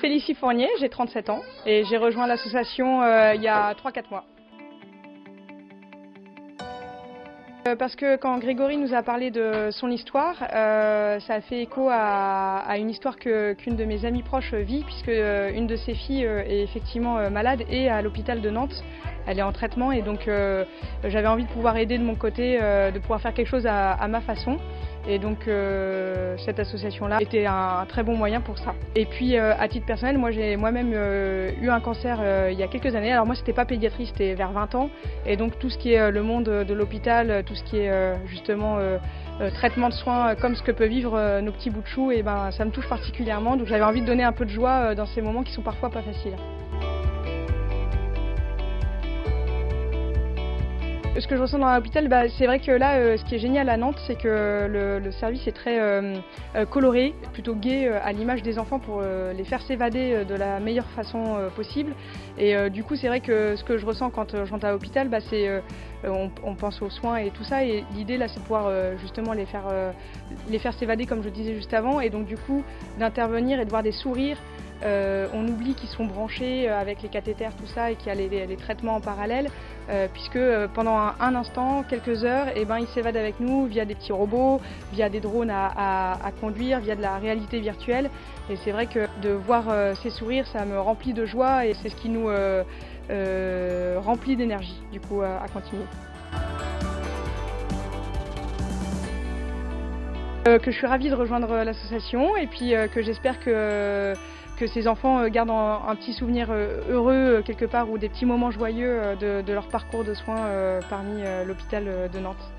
Félicie Fournier, j'ai 37 ans et j'ai rejoint l'association il y a 3-4 mois. Parce que quand Grégory nous a parlé de son histoire, ça a fait écho à une histoire qu'une de mes amies proches vit, puisque une de ses filles est effectivement malade et à l'hôpital de Nantes. Elle est en traitement et donc j'avais envie de pouvoir aider de mon côté, de pouvoir faire quelque chose à ma façon. Et donc cette association-là était un très bon moyen pour ça. Et puis à titre personnel, moi j'ai moi-même eu un cancer il y a quelques années. Alors moi c'était pas pédiatrie, c'était vers 20 ans. Et donc tout ce qui est le monde de l'hôpital, tout ce qui est justement traitement de soins comme ce que peuvent vivre nos petits bouts de chou, et ben ça me touche particulièrement. Donc j'avais envie de donner un peu de joie dans ces moments qui sont parfois pas faciles. Ce que je ressens dans l'hôpital, c'est vrai que là, ce qui est génial à Nantes, c'est que le service est très coloré, plutôt gai à l'image des enfants pour les faire s'évader de la meilleure façon possible. Et du coup, c'est vrai que ce que je ressens quand je rentre à l'hôpital, c'est on pense aux soins et tout ça. Et l'idée là, c'est de pouvoir justement les faire s'évader, comme je disais juste avant. Et donc du coup, d'intervenir et de voir des sourires. On oublie qu'ils sont branchés avec les cathéters, tout ça, et qu'il y a les traitements en parallèle, puisque pendant un instant, quelques heures, ils s'évadent avec nous via des petits robots, via des drones à conduire, via de la réalité virtuelle. Et c'est vrai que de voir ces sourires, ça me remplit de joie et c'est ce qui nous remplit d'énergie, du coup, à continuer. Que je suis ravie de rejoindre l'association et puis que j'espère que ces enfants gardent un petit souvenir heureux quelque part ou des petits moments joyeux de leur parcours de soins parmi l'hôpital de Nantes.